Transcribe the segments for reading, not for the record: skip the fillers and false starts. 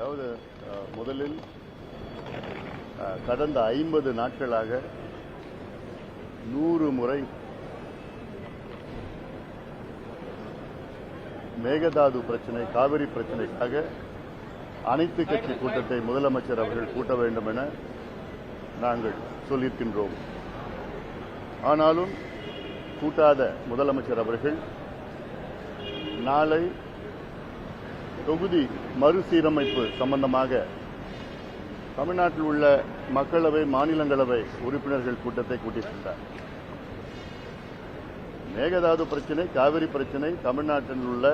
அதாவது முதலில் கடந்த 50 நாட்களாக 100 முறை மேகதாது பிரச்சனை, காவிரி பிரச்சனைக்காக அனைத்து கட்சி கூட்டத்தை முதலமைச்சர் அவர்கள் கூட்ட வேண்டும் என நாங்கள் சொல்லியிருக்கின்றோம். ஆனாலும் கூட்டாத முதலமைச்சர் அவர்கள் நாளை தொகுதி மறுசீரமைப்பு சம்பந்தமாக தமிழ்நாட்டில் உள்ள மக்களவை, மாநிலங்களவை உறுப்பினர்கள் கூட்டத்தை கூட்டியிருக்கின்றார். மேகதாது பிரச்சனை, காவிரி பிரச்சனை தமிழ்நாட்டில் உள்ள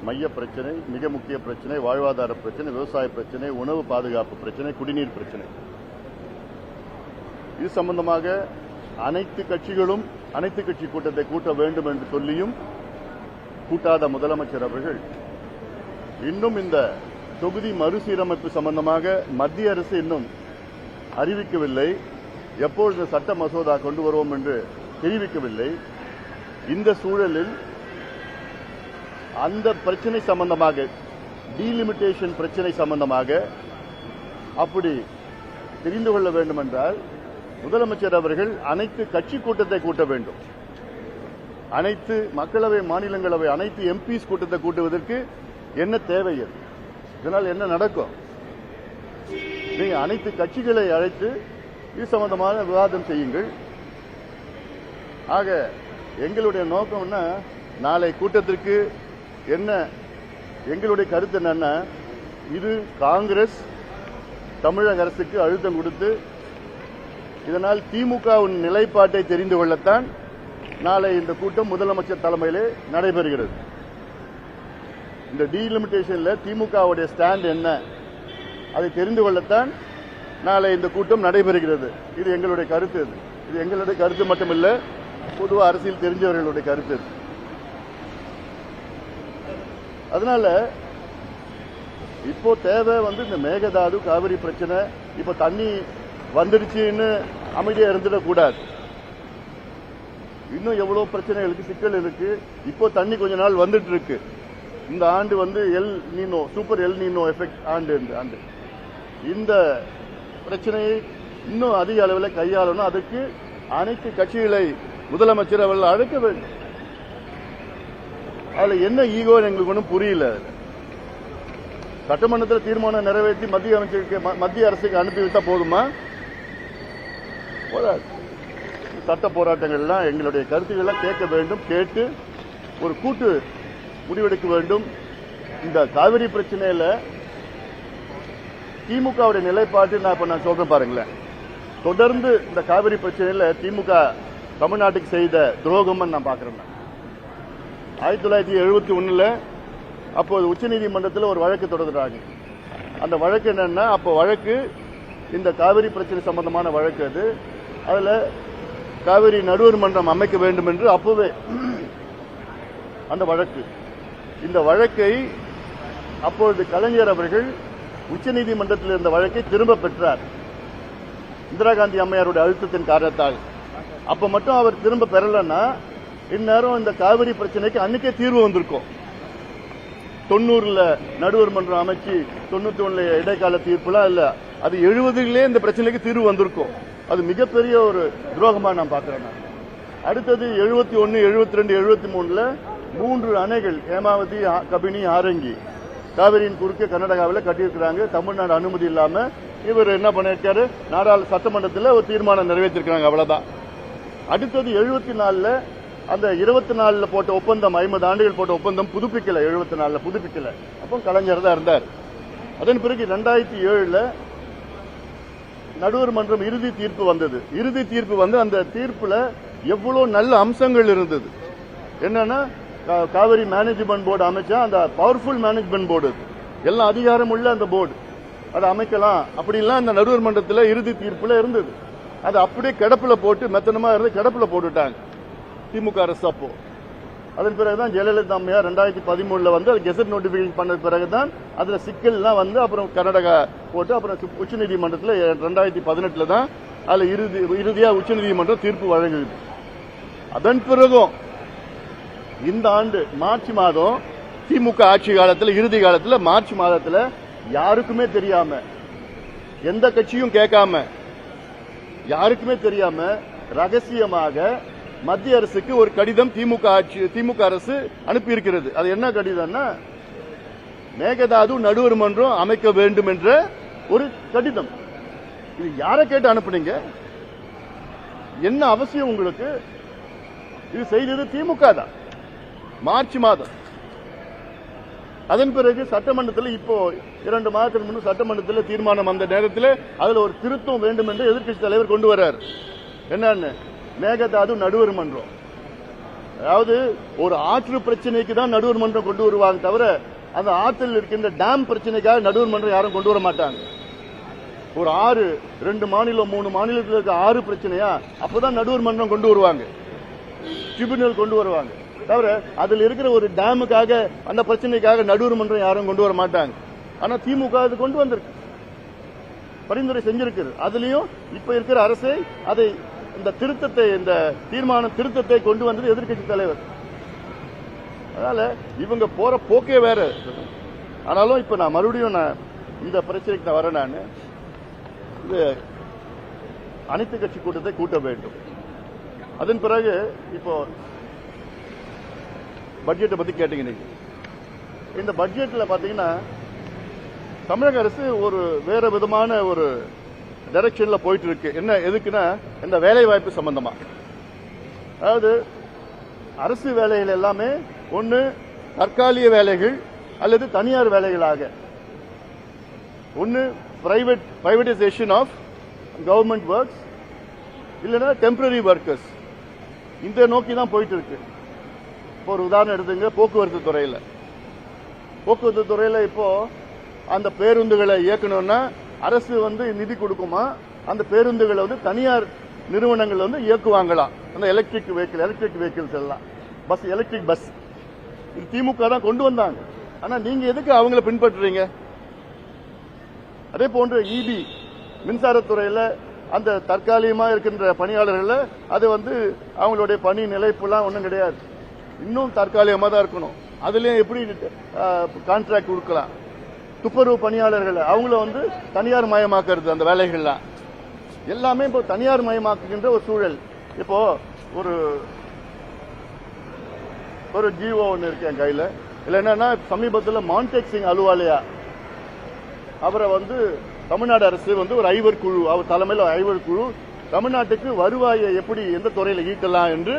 மைய பிரச்சனை, மிக முக்கிய பிரச்சனை, வாழ்வாதார பிரச்சனை, விவசாய பிரச்சனை, உணவு பாதுகாப்பு பிரச்சனை, குடிநீர் பிரச்சனை. இது சம்பந்தமாக அனைத்து கட்சிகளும் அனைத்து கட்சி கூட்டத்தை கூட்ட வேண்டும் என்று சொல்லியும் கூட்டாத முதலமைச்சர் அவர்கள் இன்னும் இந்த தொகுதி மறுசீரமைப்பு சம்பந்தமாக மத்திய அரசு இன்னும் அறிவிக்கவில்லை. எப்பொழுது சட்ட மசோதா கொண்டு வருவோம் என்று தெரிவிக்கவில்லை. இந்த சூழலில் அந்த பிரச்சனை சம்பந்தமாக, டீலிமிட்டேஷன் பிரச்சனை சம்பந்தமாக அப்படி தெரிந்து கொள்ள வேண்டும் என்றால் முதலமைச்சர் அவர்கள் அனைத்து கட்சி கூட்டத்தை கூட்ட வேண்டும். அனைத்து மக்களவை, மாநிலங்களவை, அனைத்து எம்பிஸ் கூட்டத்தை கூட்டுவதற்கு என்ன தேவை? இதனால் என்ன நடக்கும்? நீங்க அனைத்து கட்சிகளை அழைத்து இது சம்பந்தமான விவாதம் செய்யுங்கள். ஆக எங்களுடைய நோக்கம்னா, நாளை கூட்டத்திற்கு என்ன எங்களுடைய கருத்து என்னன்னா, இது காங்கிரஸ் தமிழக அரசுக்கு அழுத்தம் கொடுத்து இதனால் திமுகவின் நிலைப்பாட்டை தெரிந்து கொள்ளத்தான் நாளை இந்த கூட்டம் முதலமைச்சர் தலைமையிலே நடைபெறுகிறது. இந்த டீலிமிட்டேஷன்ல திமுகவுடைய ஸ்டாண்ட் என்ன, அதை தெரிந்து கொள்ளத்தான் நாளை இந்த கூட்டம் நடைபெறுகிறது. இது எங்களுடைய கருத்து. இது எங்களுடைய கருத்து மட்டுமில்லை, பொதுவாக அரசியல் தெரிஞ்சவர்களுடைய கருத்து. அதனால இப்போ தேவை இந்த மேகதாது, காவிரி பிரச்சனை. இப்போ தண்ணி வந்துடுச்சுன்னு அமைதியா இருந்துடக்கூடாது. இன்னும் எவ்வளவு பிரச்சனைகளுக்கு சிக்கல் இருக்கு. இப்போ தண்ணி கொஞ்ச நாள் வந்துட்டு இருக்கு. இந்த ஆண்டு L Niño, super L Niño effect ஆண்டு. இந்த பிரச்சனையை இன்னும் அதிக அளவில் கையாளணும். அதுக்கு அனைத்து கட்சிகளை முதலமைச்சர் அவர்கள் அழைக்க வேண்டும். அதுல என்ன ஈகோ எங்களுக்கு ஒன்றும் புரியல. சட்டமன்றத்தில் தீர்மானம் நிறைவேற்றி மத்திய அரசுக்கு அனுப்பிவிட்டா போதுமா? போதாது. சட்ட போராட்டங்கள்லாம் எங்களுடைய கருத்துக்கள்லாம் கேட்க வேண்டும். கேட்டு ஒரு கூட்டு முடிவெடுக்க வேண்டும். இந்த காவிரி பிரச்சனையில திமுகவுடைய நிலைப்பாட்டு நான் சொல்றேன் பாருங்களேன். தொடர்ந்து இந்த காவிரி பிரச்சனையில திமுக தமிழ்நாட்டுக்கு செய்த துரோகம் நான் பாக்குறேன். 1971 அப்போது உச்சநீதிமன்றத்தில் ஒரு வழக்கு தொடர்றாங்க. அந்த வழக்கு என்னன்னா, அப்போ வழக்கு இந்த காவிரி பிரச்சனை சம்பந்தமான வழக்கு. அது அதுல காவிரி நடுவர் மன்றம் அமைக்க வேண்டும் என்று அப்போவே அந்த வழக்கு. இந்த வழக்கை அப்பொழுது கலைஞர் அவர்கள் உச்சநீதிமன்றத்தில் இருந்த வழக்கை திரும்ப பெற்றார், இந்திரா காந்தி அம்மையாருடைய அழுத்தத்தின் காரணத்தால். அப்ப மட்டும் அவர் திரும்ப பெறலன்னா இந்நேரம் இந்த காவிரி பிரச்சனைக்கு அன்னைக்கே தீர்வு வந்திருக்கும். 90 நடுவர் மன்றம் அமைச்சு 91 இடைக்கால தீர்ப்புலாம் இல்ல, அது 70 இந்த பிரச்சனைக்கு தீர்வு வந்திருக்கும். அது மிகப்பெரிய ஒரு துரோகமா நான் பாக்குறேன். அடுத்தது 71, 72, 73 3 அணைகள், ஹேமாவதி, கபினி, ஆரங்கி, காவிரியின் குறுக்கே கர்நாடகாவில் கட்டியிருக்கிறாங்க. தமிழ்நாடு அனுமதி இல்லாம இவர் என்ன பண்ணிருக்காரு, சட்டமன்றத்தில் ஒரு தீர்மானம் நிறைவேற்றிருக்கிறாங்க. அவ்வளவுதான். அடுத்தது 74 அந்த 24 போட்ட ஒப்பந்தம், 50 ஆண்டுகள் போட்ட ஒப்பந்தம் புதுப்பிக்கல. 74 புதுப்பிக்கல. அப்போ கலைஞர் தான் இருந்தார். அதன் பிறகு 2007 நடுவர் மன்றம் இறுதி தீர்ப்பு வந்தது. இறுதி தீர்ப்பு அந்த தீர்ப்புல எவ்வளவு நல்ல அம்சங்கள் இருந்தது. என்னன்னா, காவிரி மேனேஜ்மெண்ட் போர்டு அமைச்சா, அந்த பவர்ஃபுல் மேனேஜ்மெண்ட் போர்டு, எல்லா அதிகாரம் உள்ள அந்த போர்டு, அதை அமைக்கலாம் அப்படிலாம் அந்த நடுவர் மன்றத்தில் இறுதி தீர்ப்புல இருந்தது. அது அப்படியே கிடப்புல போட்டு, மெத்தனமா இருந்து கிடப்புல போட்டுட்டாங்க திமுக அரசு. அப்போ அதன் பிறகுதான் ஜெயலலிதா அம்மையார் 2013 அது கெசட் நோட்டிபிகேஷன் பண்ண பிறகுதான் அதுல சிக்கல்லாம் அப்புறம் கர்நாடகா போட்டு, அப்புறம் உச்சநீதிமன்றத்தில் 2018 தான் அதுல இறுதியா உச்சநீதிமன்றம் தீர்ப்பு வழங்குது. அதன் பிறகும் இந்த ஆண்டு மார்ச் மாதம் திமுக ஆட்சி காலத்தில், இறுதி காலத்தில் மார்ச் மாதத்தில் யாருக்குமே தெரியாம, எந்த கட்சியும் கேட்காம, யாருக்குமே தெரியாம ரகசியமாக மத்திய அரசுக்கு ஒரு கடிதம் திமுக அரசு அனுப்பி இருக்கிறது. அது என்ன கடிதம்னா, மேகதாது நடுவர் மன்றம் அமைக்க வேண்டும் என்ற ஒரு கடிதம். இது யாரை கேட்டு அனுப்புனீங்க? என்ன அவசியம் உங்களுக்கு? இது செய்தது திமுக தான், மார்ச் மாதம். அதன் பிறகு சட்டமன்றத்தில் இப்போ 2 மாதத்துக்கு முன்பு சட்டமன்றத்தில் தீர்மானம் அந்த நேரத்தில் அதுல ஒரு திருத்தம் வேண்டும் என்று எதிர்க்கட்சி தலைவர் கொண்டு வர்றார். என்னன்னு, மேகதாது நடுவர் மன்றம். அதாவது ஒரு ஆற்று பிரச்சனைக்கு தான் நடுவர் மன்றம் கொண்டு வருவாங்க தவிர அந்த ஆற்றில் இருக்கின்ற டேம் பிரச்சனைக்காக நடுவர் மன்றம் யாரும் கொண்டு வர மாட்டாங்க. ஒரு 2 மாநிலம் 3 மாநிலத்தில் இருக்க 6 பிரச்சனையா, அப்பதான் நடுவர் மன்றம் கொண்டு வருவாங்க, ட்ரிபியூனல் கொண்டு வருவாங்க. தவிர அதில் இருக்கிற ஒரு டேமுக்காக அந்த பிரச்சனைக்காக நடுவர் மன்றம் யாரும் கொண்டு வர மாட்டாங்க. ஆனா திமுக அது கொண்டு வந்திருக்கு, பரிந்துரை செஞ்சிருக்கு. அதுலயும் இப்ப இருக்கிற அரசை அதை இந்த திருத்தத்தை, இந்த தீர்மான திருத்தத்தை கொண்டு வந்தது எதிர்க்கட்சி தலைவர். அதனால இவங்க போற போக்கே வேற. ஆனாலும் இப்ப நான் மறுபடியும் இந்த பிரச்சனைக்கு நான் வரேன். நான் இது அனைத்து கட்சி கூட்டத்தை கூட்ட வேண்டும். அதன் பிறகு இப்போ பட்ஜெட்டை பத்தி கேட்டீங்க. நீங்க இந்த பட்ஜெட்ல பாத்தீங்கன்னா தமிழக அரசு ஒரு வேற விதமான ஒரு டைரக்ஷன்ல போயிட்டு இருக்கு. என்ன எதுக்குன்னா, இந்த வேலை வாய்ப்பு சம்பந்தமா. அதாவது அரசு வேலைகள் எல்லாமே ஒன்னு தற்காலிக வேலைகள் அல்லது தனியார் வேலைகளாக, ஒன்னு பிரைவேடைசேஷன் ஆஃப் கவர்மெண்ட் ஒர்க்ஸ், இல்லைன்னா டெம்பரரி ஒர்க்கர்ஸ். இந்த நோக்கி தான் போயிட்டு இருக்கு. இப்போ ஒரு உதாரணம் எடுத்துங்க, போக்குவரத்து துறையில். போக்குவரத்து துறையில் இப்போ அந்த பேருந்துகளை இயக்கணும்னா அரசு நிதி கொடுக்குமா, அந்த பேருந்துகளை தனியார் நிறுவனங்கள் இயக்குவாங்களாம். அந்த எலக்ட்ரிக் வெஹிக்கிள்ஸ் எல்லாம், பஸ், எலக்ட்ரிக் பஸ். இது திமுக தான் கொண்டு வந்தாங்க. ஆனா நீங்க எதுக்கு அவங்கள பின்பற்றுறீங்க? அதே போன்று இபி மின்சாரத்துறையில் அந்த தற்காலிகமாக இருக்கின்ற பணியாளர்கள் அது அவங்களுடைய பணி நிலைப்புலாம் ஒன்றும் கிடையாது, இன்னும் தற்காலிகமாக தான் இருக்கணும். அதுலயும் எப்படி கான்ட்ராக்ட் கொடுக்கலாம்? துப்புரவு பணியாளர்கள் அவங்கள தனியார் மயமாக்குறது, அந்த வேலைகள்லாம் எல்லாமே இப்போ தனியார் மயமாக்குகின்ற ஒரு சூழல். இப்போ ஒரு ஜிஓ ஒன்று இருக்கு என் கையில். இல்லை என்னன்னா, சமீபத்தில் மான்டேக் சிங் அலுவாலியா அவரை தமிழ்நாடு அரசு ஒரு ஐவர் குழு, அவர் தலைமையில் ஐவர் குழு தமிழ்நாட்டுக்கு வருவாயை எப்படி எந்த துறையில் ஈட்டலாம் என்று,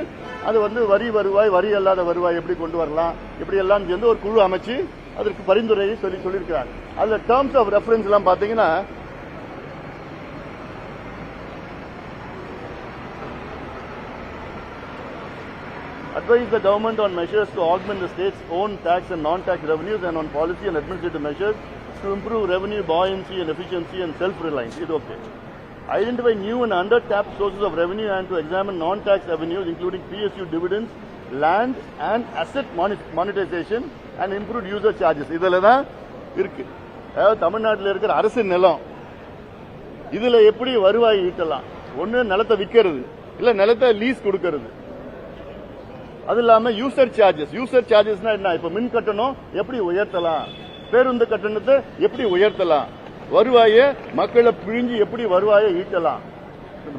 அது வரி வருவாய், வரி அல்லாத வருவாய் எப்படி கொண்டு வரலாம், இப்படி எல்லாம் சேர்ந்து ஒரு குழு அமைச்சு அதற்கு பரிந்துரையை சொல்லியிருக்கிறாங்க. அதுல டேர்ம்ஸ் ஆஃப் ரெஃபரன்ஸ் எல்லாம் பாத்தீங்கன்னா, advise the government on measures to augment the state's own tax and non-tax revenues and on policy and administrative measures to improve revenue buoyancy and efficiency and self-reliance. It's okay. Identify new and under-tapped sources of revenue and to examine non-tax avenues including PSU dividends, land and asset monetization and improved user charges. இதெல்லாம் தான் இருக்கு. அதாவது தமிழ்நாட்டில் இருக்கிற அரசு நிலம், இதுல எப்படி வருவாய் ஈட்டலாம்? ஒன்னு நிலத்தை விற்கிறது, இல்ல நிலத்தை லீஸ் கொடுக்கிறது. அது இல்லாம யூசர் சார்ஜஸ்னா என்ன? இப்ப மின் கட்டணம் எப்படி உயர்த்தலாம், பேருந்து கட்டணத்தை எப்படி உயர்த்தலாம், வருவாயை மக்களை பிழிஞ்சு எப்படி வருவாயை ஈட்டலாம்.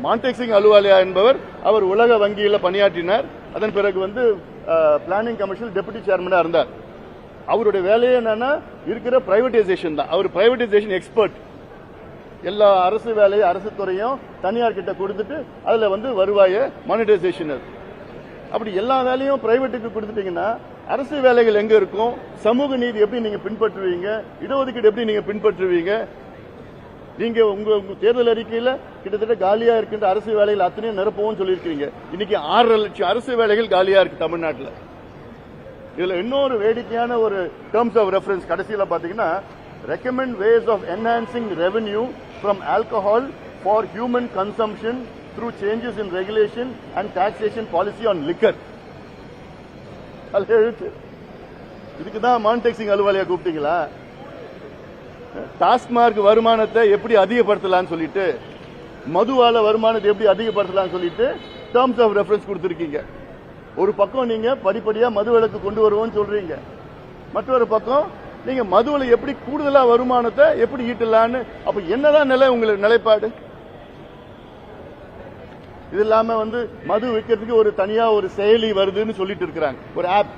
மான்டேக் சிங் அலுவாலியா என்பவர் அவர் உலக வங்கியில் பணியாற்றினார். அதன் பிறகு பிளானிங் கமிஷன் டெபுட்டி சேர்மனா இருந்தார். அவருடைய வேலையே என்னன்னா இருக்கிற பிரைவேடைசேஷன் தான். அவர் பிரைவேடைசேஷன் எக்ஸ்பர்ட். எல்லா அரசு வேலையும் அரசு துறையும் தனியார் கிட்ட கொடுத்துட்டு அதுல வருவாயை மானிட்டைசேஷன். அப்படி எல்லா வேலையும் பிரைவேட்டுக்கு கொடுத்துட்டீங்கன்னா அரசு வேலைகள் எங்க இருக்கும்? சமூக நீதி எப்படி நீங்க பின்பற்றுவீங்க? இடஒதுக்கீடு எப்படி நீங்க பின்பற்றுவீங்க? நீங்க உங்க தேர்தல் அறிக்கையில கிட்டத்தட்ட காலியா இருக்கின்ற அரசு வேலைகள் அத்தனையும் நிரப்பவும் சொல்லியிருக்கீங்க. இன்னைக்கு 6.5 லட்சம் அரசு வேலைகள் காலியா இருக்கு தமிழ்நாட்டில். இதுல இன்னொரு வேடிக்கையான ஒரு டேர்ம்ஸ் ஆஃப் ரெஃபரன்ஸ் கடைசியில பாத்தீங்கன்னா, recommend ways of enhancing revenue from alcohol for human consumption through changes in regulation and taxation policy on liquor. இதுக்கு தான் மான்டேக் சிங் அலுவாலியா கூப்பிட்டீங்களா? டாஸ்மார்க் வருமானத்தை எப்படி அதிகப்படுத்தலாம்னு சொல்லிட்டு, மதுவால வருமானத்தை எப்படி அதிகப்படுத்தலாம்னு சொல்லிட்டு டேர்ம்ஸ் ஆஃப் ரெஃபரன்ஸ் கொடுத்திருக்கீங்க. ஒரு பக்கம் நீங்க படிப்படியா மது விலக்கு கொண்டு வருவோம்னு சொல்றீங்க, மற்றொரு பக்கம் நீங்க மதுவுல எப்படி கூடுதலா வருமானத்தை எப்படி ஈட்டலான்னு அப்ப என்னதான் உங்களுக்கு நிலைப்பாடு? இது இல்லாம மது விற்கிறதுக்கு ஒரு தனியா ஒரு செயலி வருதுன்னு சொல்லிட்டு இருக்கிறாங்க, ஒரு ஆப்.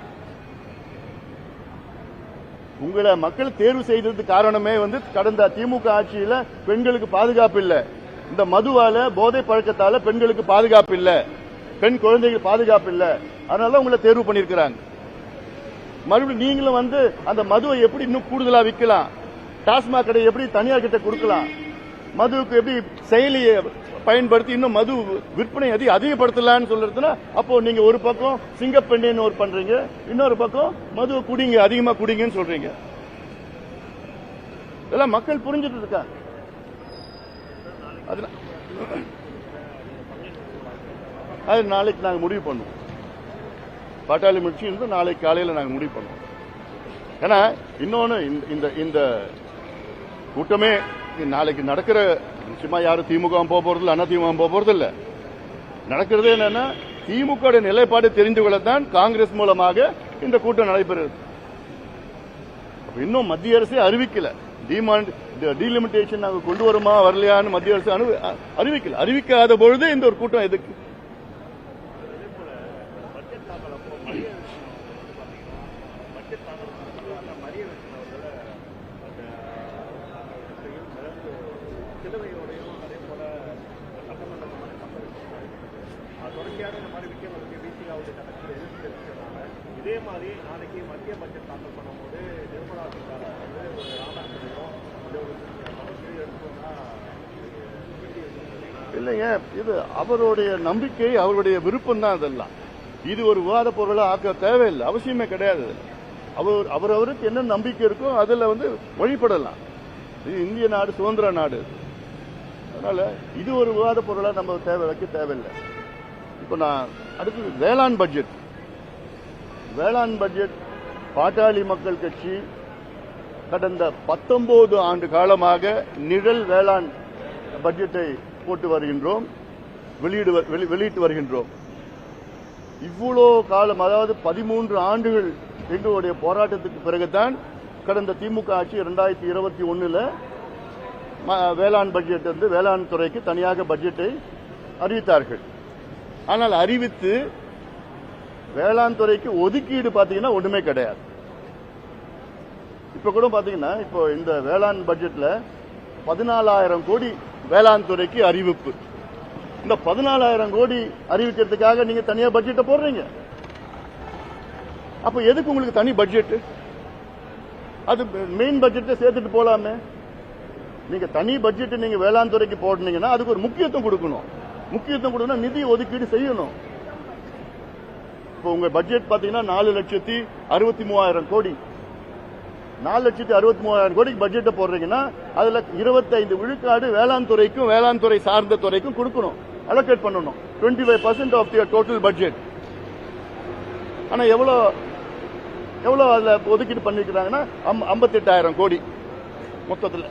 உங்களை மக்கள் தேர்வு செய்ததுக்கு காரணமே கடந்த திமுக ஆட்சியில பெண்களுக்கு பாதுகாப்பு இல்ல, இந்த மதுவால போதை பழக்கத்தால பெண்களுக்கு பாதுகாப்பு இல்ல, பெண் குழந்தைகள் பாதுகாப்பு இல்ல, அதனால உங்களை தேர்வு பண்ணிருக்கிறாங்க. மறுபடியும் நீங்களும் அந்த மதுவை எப்படி இன்னும் கூடுதலா விற்கலாம், டாஸ்மாக் கடை எப்படி தனியார் கிட்ட கொடுக்கலாம், மதுவுக்கு எப்படி செயலியை பயன்படுத்தி இன்னும் மது விற்பனை அதிகப்படுத்தலாம்னு சொல்றதுன்னா, அப்போ நீங்க ஒரு பக்கம் சிங்கப்பெண்ணு ஒரு பண்றீங்க, இன்னொரு பக்கம் மதுவை குடிங்க, அதிகமா குடிங்கன்னு சொல்றீங்க. இதெல்லாம் மக்கள் புரிஞ்சுட்டு இருக்காங்க. அது நாளைக்கு நாங்க முடிவு பண்ணுவோம். பாட்டாளி முயற்சி நாளைக்கு காலையில் நாங்க முடிவு பண்ணுவோம். ஏன்னா இன்னொன்னு இந்த கூட்டமே நாளைக்கு நடக்கிற நிச்சயமா யாரும் திமுக போக போறது இல்ல, அண்ணா திமுக போக போறது இல்ல. நடக்கிறது என்னன்னா திமுக நிலைப்பாடு தெரிந்து கொள்ளத்தான் காங்கிரஸ் மூலமாக இந்த கூட்டம் நடைபெறுது. இன்னும் மத்திய அரசே அறிவிக்கல, டீலிமிட்டேஷன் நாங்க கொண்டு வருமா வரலையான்னு மத்திய அரசு அறிவிக்கல. அறிவிக்காத பொழுது இந்த ஒரு கூட்டம் எதுக்கு? இதே மாதிரி நாளைக்கு மத்திய பட்ஜெட் தாக்கல் பண்ணும்போது நிர்மலா இல்லைங்க, இது அவருடைய நம்பிக்கை, அவருடைய விருப்பம் தான். அதெல்லாம் இது ஒரு விவாத பொருளை ஆக்க தேவையில்லை, அவசியமே கிடையாது. அவருக்கு என்ன நம்பிக்கை இருக்கோ அதுல வழிபடலாம். இது இந்திய நாடு, சுதந்திர நாடு. அதனால இது ஒரு விவாத பொருளா நம்ம வைக்க தேவையில்லை. இப்ப நான் அடுத்தது வேளாண் பட்ஜெட். வேளாண் பட்ஜெட் பாட்டாளி மக்கள் கட்சி கடந்த 19 ஆண்டு காலமாக நிழல் வேளாண் பட்ஜெட்டை போட்டு வருகின்றோம், வெளியிட்டு வருகின்றோம். இவ்வளோ காலம், அதாவது 13 ஆண்டுகள் எங்களுடைய போராட்டத்துக்கு பிறகுதான் கடந்த திமுக ஆட்சி 2021 வேளாண் பட்ஜெட் வேளாண் துறைக்கு தனியாக பட்ஜெட்டை அறிவித்தார்கள். ஆனால் அறிவித்து வேளாண் துறைக்கு ஒதுக்கீடு பாத்தீங்கன்னா ஒண்ணுமே கிடையாது. இப்ப கூட பாத்தீங்கன்னா இப்போ இந்த வேளாண் பட்ஜெட்ல 14,000 கோடி வேளாண் துறைக்கு அறிவிப்பு. இந்த 14,000 கோடி அறிவிக்கிறதுக்காக நீங்க தனியா பட்ஜெட்டை போடுறீங்க. அப்ப எதுக்கு உங்களுக்கு தனி பட்ஜெட்? அது மெயின் பட்ஜெட்டை சேர்த்துட்டு போலாமே. நீங்க தனி பட்ஜெட் நீங்க வேளாண் துறைக்கு போடுனீங்கன்னா அதுக்கு ஒரு முக்கியத்துவம் கொடுக்கணும். முக்கியத்துவம் கொடுக்கணும், நிதி ஒதுக்கீடு செய்யணும். இப்போ உங்க பட்ஜெட் பாத்தீங்கன்னா 4,63,000 கோடி. 4,63,000 கோடிக்கு பட்ஜெட்டை போடுறீங்கன்னா அதுல 25 விழுக்காடு வேளாண் துறைக்கும் வேளாண் துறை சார்ந்த துறைக்கும் கொடுக்கணும், அலோகேட் பண்ணணும். 25% ஆஃப் தி டோட்டல் பட்ஜெட். ஆனா எவ்வளவு அதுல ஒதுக்கீடு பண்ணிருக்கிறாங்கன்னா 58,000 கோடி. மொத்தத்தில்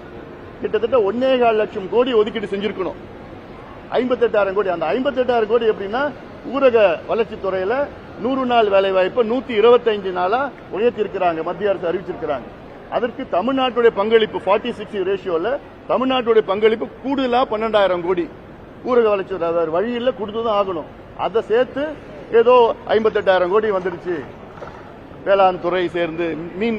கிட்டத்தட்ட 1.25 லட்சம் கோடி ஒதுக்கீடு செஞ்சிருக்கணும். 58,000 கோடி. அந்த 58,000 கோடி எப்படின்னா ஊரக வளர்ச்சித் துறையில 100 நாள் வேலை வாய்ப்பு 125 நாளா உயர்த்தி இருக்கிறாங்க, மத்திய அரசு அறிவிச்சிருக்கிறாங்க. அதற்கு தமிழ்நாட்டுடைய பங்களிப்பு 40-60 ரேஷியோல தமிழ்நாட்டுடைய பங்களிப்பு கூடுதலா 12,000 கோடி ஊரக வளர்ச்சி வழியில் கொடுத்துதான் ஆகணும். அதை சேர்த்து ஏதோ 58,000 கோடி வந்துடுச்சு. வேளாண் துறை சேர்ந்து மீன்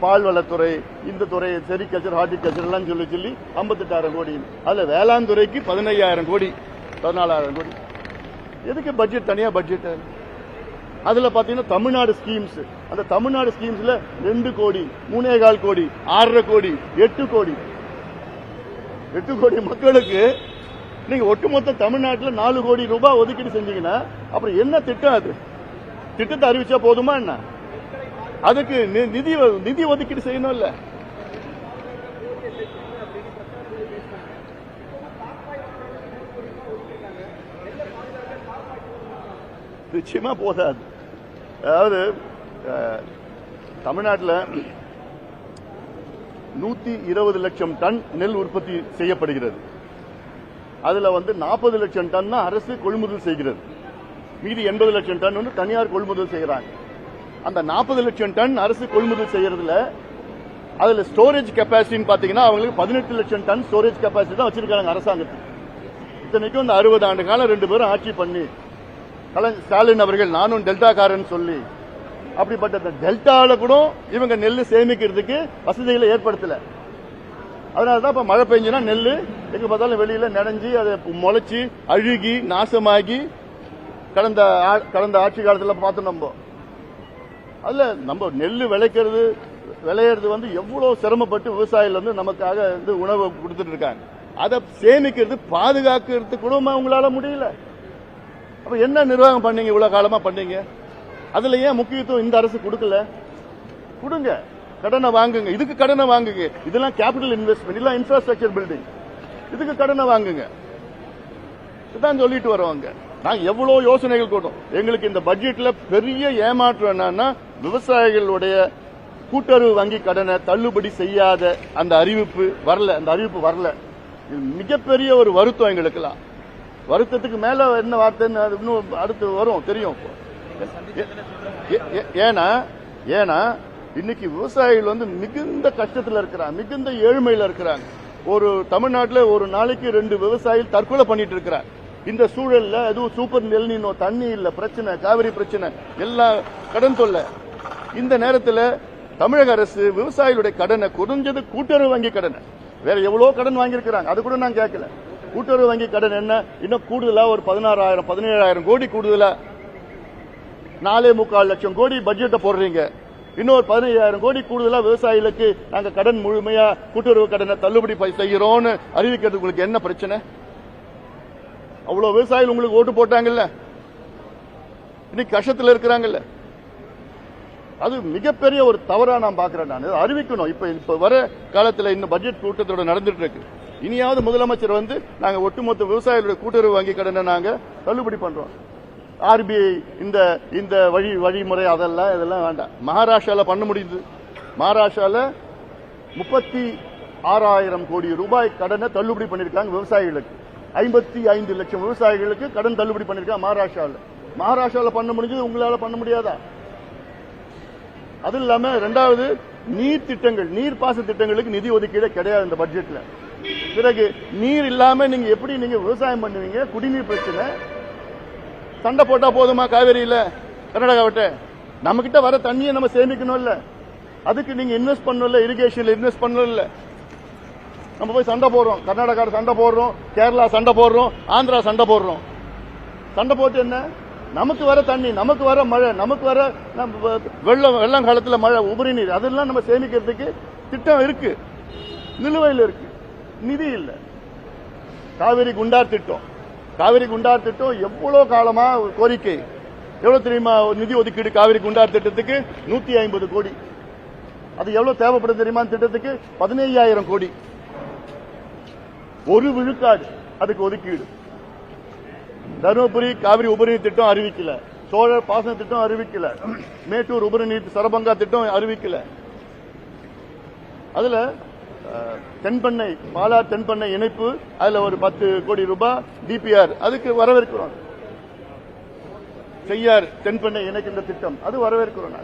பால் வளத்துறை, இந்த துறை செரிகல்ச்சர், ஹார்டிகல்ச்சர் எல்லாம் சொல்லி 58,000 கோடி. அதுல வேளாண் துறைக்கு 15,000 கோடி, 14,000 கோடி. எதுக்கு பட்ஜெட், தனியா பட்ஜெட்? அதுல பாத்தீங்கன்னா தமிழ்நாடு ஸ்கீம்ஸ், அந்த தமிழ்நாடு ஸ்கீம்ஸ்ல 2 கோடி, 3.25 கோடி, 6.5 கோடி, 8 கோடி. 8 கோடி மக்களுக்கு நீங்க ஒட்டுமொத்த தமிழ்நாட்டில் 4 கோடி ரூபாய் ஒதுக்கீடு செஞ்சீங்கன்னா அப்புறம் என்ன திட்டம்? அது திட்டத்தை அறிவிச்சா போதுமா என்ன? அதுக்கு நிதி ஒதுக்கீடு செய்யணும் இல்ல? நிச்சயமா போதாது. அதாவது தமிழ்நாட்டில் 120 லட்சம் டன் நெல் உற்பத்தி செய்யப்படுகிறது. அதுல 40 லட்சம் டன் அரசு கொள்முதல் செய்கிறது. மீதி 80 லட்சம் டன் தனியார் கொள்முதல் செய்யறாங்க. அந்த 40 லட்சம் டன் அரசு கொள்முதல் செய்யறதுல அதுல ஸ்டோரேஜ் கெப்பாசிட்டின்னு பாத்தீங்கன்னா அவங்களுக்கு 18 லட்சம் டன் ஸ்டோரேஜ் கெப்பாசிட்டி தான் வச்சிருக்காங்க அரசாங்கத்துக்கு. இத்தனைக்கும் இந்த 60 ஆண்டு காலம் 2 பேரும் ஆட்சி பண்ணி ஸ்டாலின் அவர்கள் நானும் டெல்டாக்காரன் சொல்லி அப்படிப்பட்ட டெல்டால கூட இவங்க நெல் சேமிக்கிறதுக்கு வசதிகளை ஏற்படுத்தல. அதனாலதான் இப்ப மழை பெஞ்சுனா நெல் எங்க பார்த்தாலும் வெளியில நனைஞ்சி அதை முளைச்சி அழுகி நாசமாகி கடந்த ஆட்சி காலத்துல பார்த்தோம். நம்ம அதுல நம்ம நெல் விளையிறது வந்து எவ்வளவு சிரமப்பட்டு விவசாயிகள் வந்து நமக்காக வந்து உணவு கொடுத்துட்டு இருக்காங்க. அதை சேமிக்கிறது பாதுகாக்கிறது கூட உங்களால முடியல. அப்ப என்ன நிர்வாகம் பண்ணீங்க? இவ்வளவு காலமா பண்ணீங்க. அதுல ஏன் முக்கியத்துவம் இந்த அரசு கொடுக்கல? கொடுங்க, கடனை வாங்குங்க. இதுக்கு கடனை வாங்குங்க. இதெல்லாம் கேபிட்டல் இன்வெஸ்ட்மெண்ட், இதெல்லாம் இன்ஃப்ராஸ்ட்ரக்சர் பில்டிங். இதுக்கு கடனை வாங்குங்க. இதுதான் சொல்லிட்டு வரவங்க. நான் எவ்வளவு யோசனைகள் கொடுத்தோம். எங்களுக்கு இந்த பட்ஜெட்ல பெரிய ஏமாற்றம் என்னன்னா விவசாயிகளுடைய கூட்டுறவு வங்கி கடனை தள்ளுபடி செய்யாத அந்த அறிவிப்பு வரல. இது மிகப்பெரிய ஒரு வருத்தம் எங்களுக்கெல்லாம். வருத்தத்துக்கு மேல என்ன வார்த்தைன்னு இன்னும் அடுத்து வரும் தெரியும். ஏன்னா இன்னைக்கு விவசாயிகள் வந்து மிகுந்த கஷ்டத்தில் இருக்கிறாங்க, மிகுந்த ஏழ்மையில இருக்கிறாங்க. ஒரு தமிழ்நாட்டில் ஒரு நாளைக்கு 2 விவசாயிகள் தற்கொலை பண்ணிட்டு இருக்கிறாங்க. இந்த சூழல்ல அதுவும் சூப்பர் எல்னினோ, தண்ணி இல்ல பிரச்சனை, காவிரி பிரச்சனை, எல்லா கடன் தொல்லை. இந்த நேரத்தில் தமிழக அரசு விவசாயிகளுடைய கடனை குறைஞ்சது கூட்டுறவு வங்கி கடனை வேற எவ்வளவு கடன் வாங்கியிருக்கிறாங்க, அது கூட நான் கேட்கல. கூட்டுறவு வங்கி கடன் என்ன இன்னும் கூடுதலா ஒரு 16,000 17,000 கோடி கூடுதலா 4.25 லட்சம் கோடி பட்ஜெட்டை போடுறீங்க. இன்னொரு 15,000 கோடி கூடுதலா விவசாயிகளுக்கு நாங்க கடன் முழுமையா கூட்டுறவு கடனை தள்ளுபடி செய்யறோம்னு அறிவிக்கிறது உங்களுக்கு என்ன பிரச்சனை? அவ்வளவு விவசாயிகள் உங்களுக்கு ஓட்டு போட்டாங்கல்ல, இன்னைக்கு கஷ்டத்தில் இருக்கிறாங்கல்ல. அது மிகப்பெரிய ஒரு தவறா நான் பாக்குறேன். நான் அறிவிக்கணும். இப்ப வர காலத்தில் இன்னும் பட்ஜெட் கூட்டத்தோட நடந்துட்டு இருக்கு. இனியாவது முதலமைச்சர் வந்து நாங்க ஒட்டுமொத்த விவசாயிகளுடைய கூட்டுறவு வங்கி கடனை நாங்க தள்ளுபடி பண்றோம். ஆர்பிஐ இந்த வழிமுறை இதெல்லாம் வேண்டாம். மகாராஷ்டிரால பண்ண முடியுது. மகாராஷ்டிரால 36,000 கோடி ரூபாய் கடனை தள்ளுபடி பண்ணிருக்காங்க விவசாயிகளுக்கு. 55 லட்சம் விவசாயிகளுக்கு கடன் தள்ளுபடி பண்ணிருக்காங்க மகாராஷ்டிரால பண்ண முடிஞ்சது, உங்களால பண்ண முடியாதா? அது இல்லாம 2வது நீர் திட்டங்கள், நீர்ப்பாசன திட்டங்களுக்கு நிதி ஒதுக்கீடு கிடையாது இந்த பட்ஜெட்ல. பிறகு நீர் இல்லாம நீங்க எப்படி விவசாயம் பண்ணுவீங்க? குடிநீர் பிரச்சனை. சண்டை போட்டா போதுமா? காவேரியில கர்நாடகாவிட்ட நம்ம கிட்ட வர தண்ணியை நம்ம சேமிக்கணும் இல்ல, அதுக்கு நீங்க இன்வெஸ்ட் பண்ணல, இரிகேஷன்ல இன்வெஸ்ட் பண்ணல. நம்ம போய் சண்டை போடுறோம், கர்நாடகா சண்டை போடுறோம், கேரளா சண்டை போடுறோம், ஆந்திரா சண்டை போடுறோம். சண்டை போட்டு என்ன? நமக்கு வர தண்ணி, நமக்கு வர மழை, நமக்கு வர வெள்ளம் காலத்தில் மழை, உபரி நீர், அதெல்லாம் நம்ம சேமிக்கிறதுக்கு திட்டம் இருக்கு, நிலுவையில் இருக்கு, நிதி இல்ல. காவிரி குண்டார் திட்டம் எவ்வளவு காலமா கோரிக்கை. எவ்வளவு தெரியுமா நிதி ஒதுக்கீடு காவிரி குண்டார் திட்டத்துக்கு? 150 கோடி. அது எவ்வளவு தேவைப்படும் தெரியுமா? திட்டத்துக்கு 15,000 கோடி. ஒரு விழுக்காடு அதுக்கு ஒதுக்கீடு. தருமபுரி காவிரி உபரிநீர் திட்டம் அறிவிக்கல, சோழர் பாசன திட்டம் அறிவிக்கல, மேட்டூர் உபரிநீர் சரபங்கா திட்டம் அறிவிக்கல. அதுல தென்பெண்ணை பாலார் தென்பெண்ணை இணைப்பு, அதுல ஒரு 10 கோடி ரூபாய் டிபிஆர், அதுக்கு வரவேற்கிறோம். செய்யார் தென்பெண்ணை இணைக்கின்ற திட்டம், அது வரவேற்கிறோம்.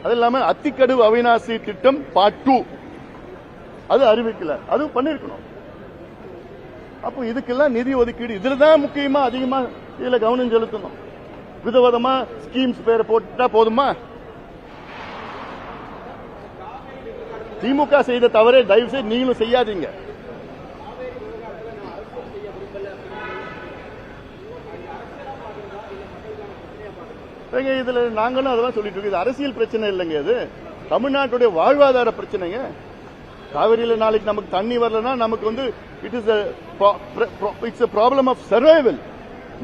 அது இல்லாம அத்திக்கடவு அவிநாசி திட்டம் பார்ட் 2 அது அறிவிக்கல, அது பண்ணிருக்கணும். அப்போ இதுக்கெல்லாம் நிதி ஒதுக்கீடு, இதுலதான் முக்கியமா அதிகமா இதுல கவனம் செலுத்தணும். விதவிதமா ஸ்கீம்ஸ் பேரை போட்டா போதுமா? திமுக செய்த தவறை தயவு செய்து நீங்களும் செய்யாதீங்க. இதுல நாங்களும் அதான் சொல்லிட்டு இருக்கோம். இது அரசியல் பிரச்சனை இல்லைங்க, இது தமிழ்நாட்டுடைய வாழ்வாதார பிரச்சனைங்க. காவிரியில நாளைக்கு நமக்கு தண்ணி வரலன்னா நமக்கு it's a problem of survival.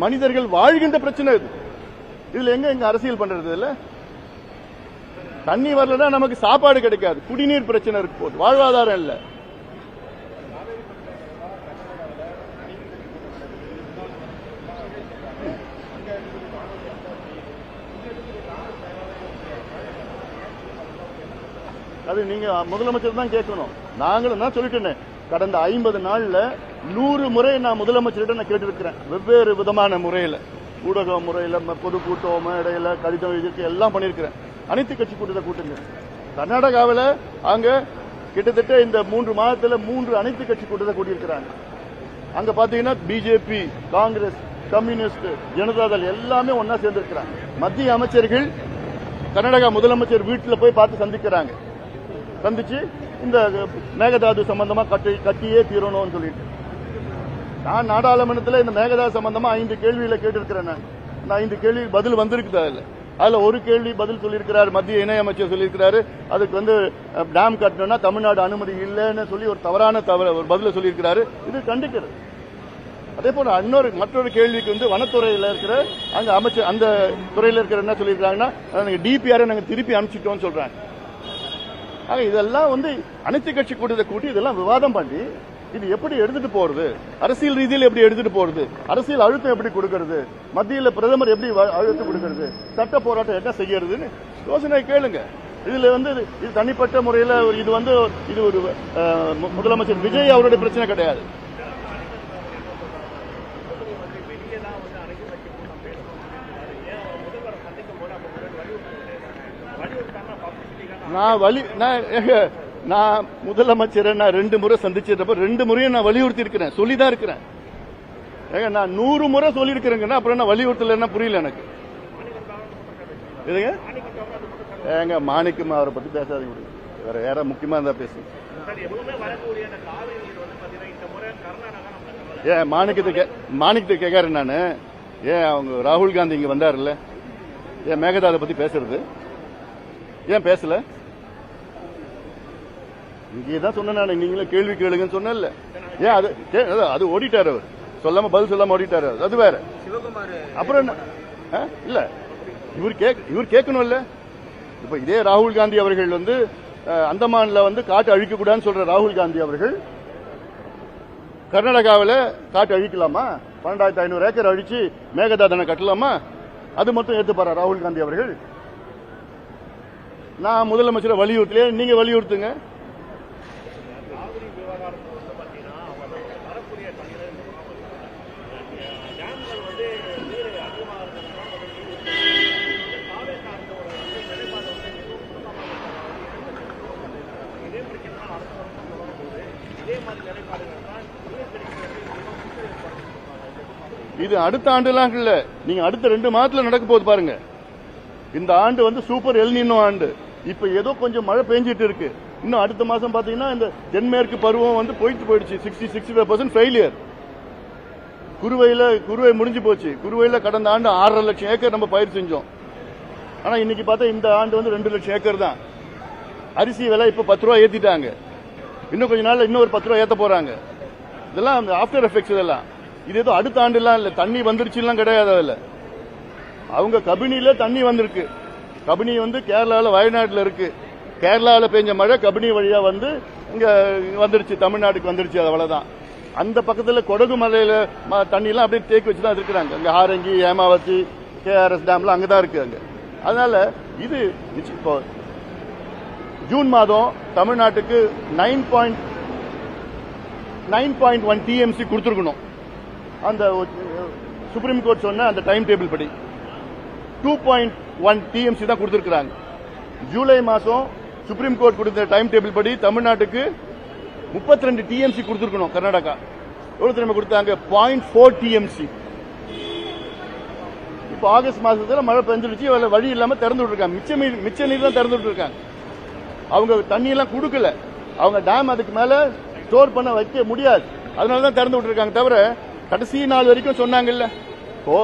மனிதர்கள் வாழ்கின்ற பிரச்சனை இது. இதுல எங்க அரசியல் பண்றது இல்ல? தண்ணி வரலன்னா நமக்கு சாப்பாடு கிடைக்காது, குடிநீர் பிரச்சனை இருக்கு, போது வாழ்வாதாரம் இல்ல. அது நீங்க முதலமைச்சர் தான் கேட்கணும். நாங்களும் தான் சொல்லிட்டேன், கடந்த 50 நாள்ல 100 முறை நான் முதலமைச்சர்கிட்ட நான் கேட்டிருக்கிறேன். வெவ்வேறு விதமான முறையில, ஊடக முறையில, பொதுக்கூட்டம், இடையில கடிதம் எழுதிருக்கு, எல்லாம் பண்ணிருக்கிறேன். அனைத்து கட்சி கூட்டத்தை கூட்டுங்க. கர்நாடகாவில் அங்க கிட்டத்தட்ட இந்த 3 மாதத்துல 3 அனைத்து கட்சி கூட்டத்தை கூட்டியிருக்கிறாங்க. அங்க பாத்தீங்கன்னா பிஜேபி, காங்கிரஸ், கம்யூனிஸ்ட், ஜனதாதள் எல்லாமே ஒன்னா சேர்ந்திருக்கிறாங்க. மத்திய அமைச்சர்கள் கர்நாடகா முதலமைச்சர் வீட்டில் போய் பார்த்து சந்திக்கிறாங்க. சந்திச்சு இந்த மேகதாது சம்பந்தமா கட்டியே தீரணும்னு சொல்லிட்டு நான் நாடாளுமன்றத்தில் இந்த மேகதாது சம்பந்தமா 5 கேள்விகளை கேட்டிருக்கிறேன். நான் 5 கேள்வி பதில் வந்திருக்குதா இல்ல? அதுல ஒரு கேள்வி பதில் சொல்லியிருக்கிறார் மத்திய இணையமைச்சர் சொல்லியிருக்கிறாரு, அதுக்கு டேம் கட்டணும்னா தமிழ்நாடு அனுமதி இல்லைன்னு சொல்லி ஒரு தவறான ஒரு பதில சொல்லியிருக்கிறாரு. இது கண்டிக்கிறது. அதே போல மற்றொரு கேள்விக்கு வனத்துறையில் இருக்கிற அங்க அமைச்சர் அந்த துறையில் இருக்கிற என்ன சொல்லியிருக்காங்கன்னா டிபிஆர் நாங்க திருப்பி அனுப்பிச்சிட்டோம்னு சொல்றாங்க. ஆக இதெல்லாம் அனைத்து கட்சி கூட்டத்தை கூட்டி இதெல்லாம் விவாதம் பண்ணி இது எப்படி எடுத்துட்டு போறது, அரசியல் ரீதியில் எப்படி எடுத்துட்டு போறது, அரசியல் அழுத்தம் எப்படி கொடுக்கிறது, மத்தியில் பிரதமர் எப்படி அழுத்தம் கொடுக்கிறது, சட்ட போராட்டம் என்ன செய்யறதுன்னு யோசனை கேளுங்க. இதுல இது தனிப்பட்ட முறையில் இது ஒரு முதலமைச்சர் விஜய் அவருடைய பிரச்சனை கிடையாது. நான் முதலமைச்சரை நான் 2 முறை சந்திச்சப்ப 2 முறையும் நான் வலியுறுத்தி இருக்கிறேன், சொல்லிதான் இருக்கிறேன். நான் 100 முறை சொல்லி இருக்கிறேங்கன்னா அப்புறம் என்ன வலியுறுத்தல புரியல எனக்கு. ஏங்க மாணிக்கம் அவரை பத்தி பேசாதீங்க, வேற யாரா முக்கியமா இருந்தா பேசுங்க. ஏன் மாணிக்கத்தை கேட்காரு நானு. ஏன் அவங்க ராகுல் காந்தி இங்க வந்தாருல்ல, ஏன் மேகதாதை பத்தி பேசுறது ஏன் பேசல? இங்கேதான் சொன்ன நீங்களும் கேள்வி கேளுங்கன்னு சொன்ன. ஏன் அது ஓடிட்டாரு, அவர் சொல்லாம பதில் சொல்லாம ஓடிட்டாரு, அது வேற. அப்புறம் என்ன இல்ல இவர் கேட்கணும் இல்ல. இப்ப இதே ராகுல் காந்தி அவர்கள் அந்தமான்ல காட்டு அழிக்க கூடாதுன்னு சொல்ற ராகுல் காந்தி அவர்கள் கர்நாடகாவில் காட்டு அழிக்கலாமா? 12,500 ஏக்கர் அழிச்சு மேகதாதனை கட்டலாமா? அது மட்டும் ஏத்துப்பாரா ராகுல் காந்தி அவர்கள்? நான் முதலமைச்சரை வலியுறுத்தல, நீங்க வலியுறுத்துங்க. இது அடுத்த ஆண்டுலாம் இல்ல, நீங்க அடுத்த 2 மாதத்துல நடக்க போகுது பாருங்க. இந்த ஆண்டு சூப்பர் எல்னினோ ஆண்டு. இப்ப ஏதோ கொஞ்சம் மழை பெஞ்சிட்டு இருக்கு. இன்னும் அடுத்த மாசம் பாத்தீங்கன்னா இந்த தென்மேற்கு பருவம் போயிடுச்சு. 65% ஃபெயிலியர். குறுவை முடிஞ்சு போச்சு. குறுவையில கடந்த ஆண்டு 6.5 லட்சம் ஏக்கர் நம்ம பயிர் செஞ்சோம். ஆனா இன்னைக்கு பார்த்தா இந்த ஆண்டு 2 லட்சம் ஏக்கர் தான். அரிசி விலை இப்ப 10 ரூபாய் ஏத்திட்டாங்க. இன்னும் கொஞ்ச நாள்ல இன்னும் ஒரு 10 ரூபாய் ஏத்த போறாங்க. இதெல்லாம் ஆப்டர் எஃபெக்ட்ஸ். இதெல்லாம் இது ஏதோ அடுத்த ஆண்டு எல்லாம் இல்ல, தண்ணி வந்துருச்சுலாம் கிடையாது. அதுல அவங்க கபினில தண்ணி வந்திருக்கு. கபினி கேரளால வயநாட்டுல இருக்கு. கேரளால பெஞ்ச மழை கபினி வழியா இங்க வந்துருச்சு, தமிழ்நாட்டுக்கு வந்துருச்சு. அவ்வளவுதான். அந்த பக்கத்துல கொடகு மலையில தண்ணி எல்லாம் அப்படியே தேக்கி வச்சுதான் இருக்கிறாங்க. அங்க ஹாரங்கி, ஏமாவத்தி, KRS டேம்ல அங்கதான் இருக்கு. அங்க அதனால இது இப்போ ஜூன் மாதம் தமிழ்நாட்டுக்கு 9.1 TMC கொடுத்துருக்கணும். அந்த சுப்ரீம் கோர்ட் சொன்ன அந்த டைம் டேபிள் படி 2.1 TMC தான் கொடுத்திருக்காங்க. ஜூலை மாசம் சுப்ரீம் கோர்ட் கொடுத்த டைம் டேபிள் படி தமிழ்நாட்டுக்கு 32 TMC கொடுத்திருக்கணும். கர்நாடகா எவ்வளவு திரும்ப கொடுத்தாங்க? 0.4 TMC. இப்போ ஆகஸ்ட் மாசத்துல மழை பெஞ்சிருச்சு, வழி இல்லாம திறந்து விட்டுருக்காங்க. மிச்ச நீர் தான் திறந்து விட்டுருக்காங்க. அவங்க தண்ணி எல்லாம் கொடுக்கல. அவங்க டேம் அதுக்கு மேல ஸ்டோர் பண்ண வைக்க முடியாது, அதனாலதான் திறந்து விட்டுருக்காங்க. தவிர கடைசி நாள் வரைக்கும் சொன்னாங்கல்ல. இப்போ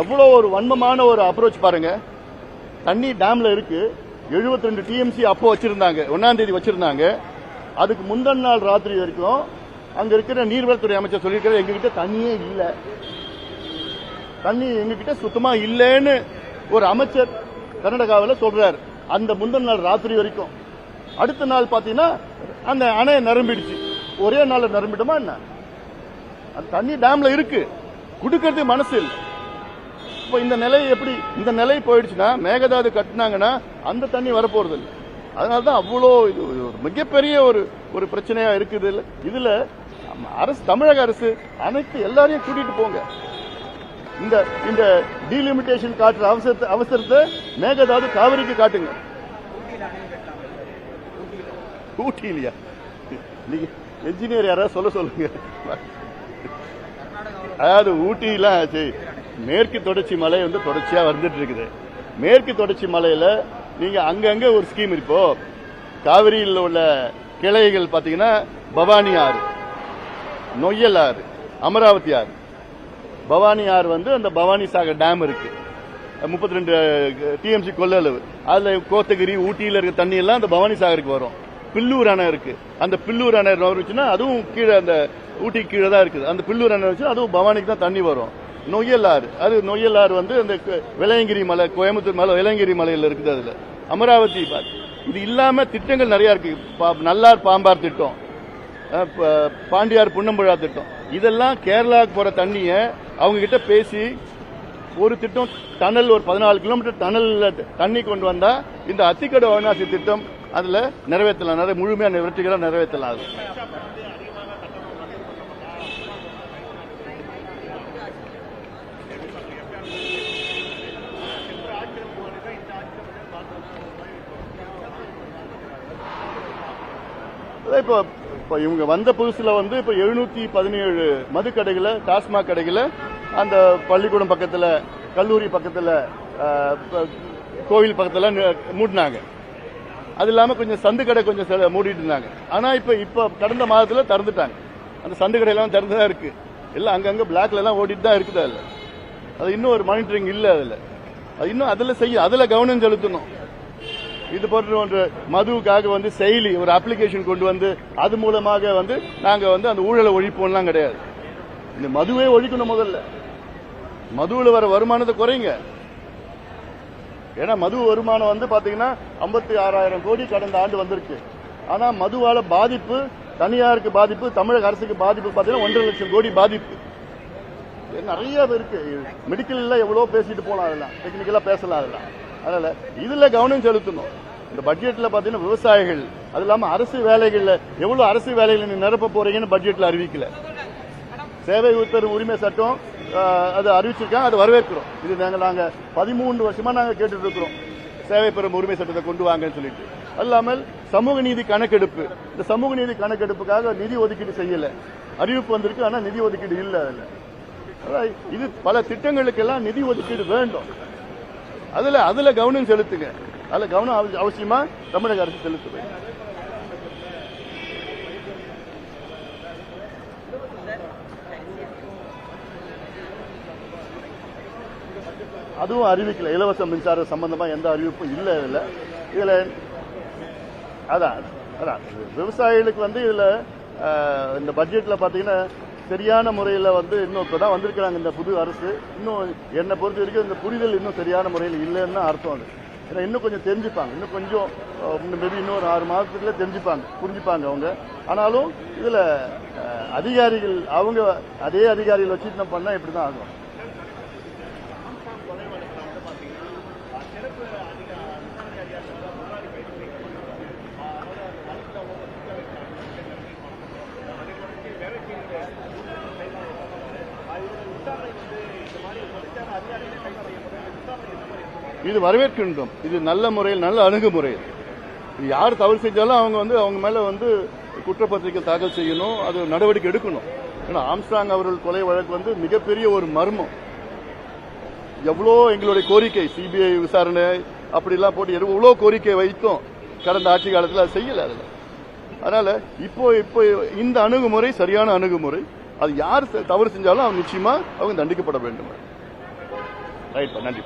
எவ்வளவு ஒரு வன்மமான ஒரு அப்ரோச் பாருங்க. தண்ணி டேம்ல இருக்கு. 72 TMC அப்போ வச்சிருந்தாங்க, 1ஆம் தேதி வச்சிருந்தாங்க. அதுக்கு முந்தின நாள் ராத்திரி வரைக்கும் அங்க இருக்கிற நீர்வளத்துறை அமைச்சர் சொல்லியிருக்கிற எங்ககிட்ட தண்ணியே இல்ல, தண்ணி எங்ககிட்ட சுத்தமா இல்லன்னு ஒரு அமைச்சர் கர்நாடகாவில் சொல்றாரு. அந்த முந்தின நாள் ராத்திரி வரைக்கும். அடுத்த நாள் பாத்தீங்கன்னா அந்த அணை நிரம்பிடுச்சு. ஒரே நாள் நிரம்பிடுமா என்ன? அந்த தண்ணி டேம்ல இருக்கு, குடுக்கறது மனசு இல்லை. இப்போ இந்த நிலை எப்படி? இந்த நிலை போயிடுச்சுன்னா மேகதாது கட்டினாங்கன்னா அந்த தண்ணி வரப்போறது இல்லை. அதனாலதான் அவ்வளோ இது ஒரு மிகப்பெரிய ஒரு பிரச்சனையா இருக்குது. இதுல அரசு, தமிழக அரசு அனைத்து எல்லாரையும் கூட்டிட்டு போங்க. இந்த டீலிமிட்டேஷன் காட்டுற அவசரத்தை மேகதாது காவிரிக்கு காட்டுங்க. ஊட்டி இல்லையா? நீங்க என்ஜினியர் யாராவது சொல்லுங்க. அதாவது ஊட்டிலாம் சரி, மேற்கு தொடர்ச்சி மலை வந்து தொடர்ச்சியா வந்துட்டு இருக்குது. மேற்கு தொடர்ச்சி மலையில நீங்க அங்கங்க ஒரு ஸ்கீம் இப்போ காவிரியில் உள்ள கிளைகள் பாத்தீங்கன்னா பவானி ஆறு, நொய்யல் ஆறு, அமராவதி ஆறு. பவானி ஆறு வந்து அந்த பவானி சாகர் டேம் இருக்கு, 32 TMC கொள்ளளவு. அதுல கோத்தகிரி ஊட்டியில இருக்க தண்ணி எல்லாம் அந்த பவானி சாகருக்கு வரும். பில்லூர் அணை இருக்கு, அந்த பில்லூர் அணை வந்துச்சுன்னா அதுவும் கீழே அந்த ஊட்டி கீழே தான் இருக்குது. அந்த பில்லூர் அணை வச்சு அதுவும் பவானிக்கு தான் தண்ணி வரும். நொய்யல் ஆறு, அது நொய்யல் ஆறு வந்து அந்த விளையங்கிரி மலை, கோயம்புத்தூர் மலை விளையங்கிரி மலையில் இருக்குது. அதுல அமராவதி இது இல்லாம திட்டங்கள் நிறைய இருக்கு. நல்லார் பாம்பார் திட்டம், பாண்டியார் புன்னம்புழா திட்டம், இதெல்லாம் கேரளாவுக்கு போற தண்ணிய அவங்க கிட்ட பேசி ஒரு திட்டம் டனல், ஒரு 14 கிலோமீட்டர் டனல்ல தண்ணி கொண்டு வந்தா இந்த அத்திக்கடை அவிநாசி திட்டம் அதுல நிறைவேற்றலாம், முழுமையா வெற்றிகரா நிறைவேற்றலாம். அது இப்போ இவங்க வந்த புதுசுல வந்து இப்போ 717 மதுக்கடைகளை, டாஸ்மாக் கடைகளை அந்த பள்ளிக்கூடம் பக்கத்துல, கல்லூரி பக்கத்துல, கோவில் பக்கத்துல மூடினாங்க. அது இல்லாம கொஞ்சம் சந்து கடை கொஞ்சம் மூடிட்டு இருந்தாங்க. ஆனா இப்ப கடந்த மாதத்துல திறந்துட்டாங்க. அந்த சந்து கடையெல்லாம் திறந்துதான் இருக்கு. எல்லாம் அங்கங்க பிளாக்ல எல்லாம் ஓடிட்டு தான் இருக்குது. அதுல அது இன்னும் ஒரு மானிட்டரிங் இல்ல. அது இன்னும் அதுல கவனம் செலுத்தணும். இது போன்ற ஒன்று மதுவுக்காக வந்து செயலி, ஒரு அப்ளிகேஷன் கொண்டு வந்து அது மூலமாக வந்து நாங்க வந்து அந்த ஊழலை ஒழிப்போம்லாம் கிடையாது. இந்த மதுவே ஒழிக்கணும். முதல்ல மதுவில் வர வருமானத்தை குறைங்க. ஏன்னா மது வருமானம் வந்து பாத்தீங்கன்னா 56,000 கோடி கடந்த ஆண்டு வந்திருக்கு. ஆனா மதுவால பாதிப்பு, தனியாருக்கு பாதிப்பு, தமிழக அரசுக்கு பாதிப்பு பாத்தீங்கன்னா 1.5 லட்சம் கோடி பாதிப்பு நிறைய இருக்கு. மெடிக்கல்ல எவ்வளவு பேசிட்டு போலாம், அதெல்லாம் டெக்னிக்கலா பேசலாம். அதனால இதுல கவனம் செலுத்தணும். இந்த பட்ஜெட்ல பாத்தீங்கன்னா விவசாயிகள், அது இல்லாம அரசு வேலைகள்ல எவ்வளவு அரசு வேலைகளை நிரப்ப போறீங்கன்னு பட்ஜெட்ல அறிவிக்கல. சேவை உத்தரவு உரிமை சட்டம் அது அறிவிச்சிருக்காங்க, அது வரவேற்கிறோம். இது நாங்க 13 வருஷமா நாங்க கேட்டுட்டு இருக்கிறோம், சேவை பெறும் உரிமை சட்டத்தை கொண்டு வாங்கன்னு சொல்லிட்டு. அது இல்லாமல் சமூக நீதி கணக்கெடுப்பு, இந்த சமூக நீதி கணக்கெடுப்புக்காக நிதி ஒதுக்கீடு செய்யல. அறிவிப்பு வந்திருக்கு, ஆனா நிதி ஒதுக்கீடு இல்ல. இது பல திட்டங்களுக்கெல்லாம் நிதி ஒதுக்கீடு வேண்டும். அதுல கவனம் செலுத்துங்க. அதுல கவனம் அவசியமா தமிழக அரசு செலுத்துது. அதுவும் அறிவிக்கல. இலவச மின்சாரம் சம்பந்தமா எந்த அறிவிப்பும் இல்ல. இதுல அதான் விவசாயிகளுக்கு வந்து இதுல இந்த பட்ஜெட்ல பாத்தீங்கன்னா சரியான முறையில் வந்து இன்னும் தான் வந்திருக்கிறாங்க இந்த புது அரசு. இன்னும் என்னை பொறுத்த வரைக்கும் இந்த புரிதல் இன்னும் சரியான முறையில் இல்லைன்னு அர்த்தம். அது ஏன்னா இன்னும் கொஞ்சம் தெரிஞ்சுப்பாங்க, இன்னும் கொஞ்சம் மேபி இன்னும் ஒரு 6 மாதத்துக்குள்ள புரிஞ்சுப்பாங்க அவங்க. ஆனாலும் இதுல அதிகாரிகள், அவங்க அதே அதிகாரிகள் வச்சுட்டு நம்ம பண்ணா இப்படிதான் ஆகும். இது வரவேற்கின்றோம். இது நல்ல முறையில், நல்ல அணுகுமுறை. இது யார் தவறு செஞ்சாலும் அவங்க வந்து அவங்க மேல வந்து குற்றப்பத்திரிகை தாக்கல் செய்யணும், அது நடவடிக்கை எடுக்கணும். ஏன்னா ஆம்ஸ்ட்ராங் அவர்கள் கொலை வழக்கு வந்து மிகப்பெரிய ஒரு மர்மம். எவ்வளோ எங்களுடைய கோரிக்கை, சிபிஐ விசாரணை அப்படிலாம் போட்டு எவ்வளோ கோரிக்கை வைத்தோம் கடந்த ஆட்சி காலத்தில், அது செய்யல. அதனால இப்போ இந்த அணுகுமுறை சரியான அணுகுமுறை. அது யார் தவறு செஞ்சாலும் அவங்க நிச்சயமா அவங்க தண்டிக்கப்பட வேண்டும். ரைட், நன்றி.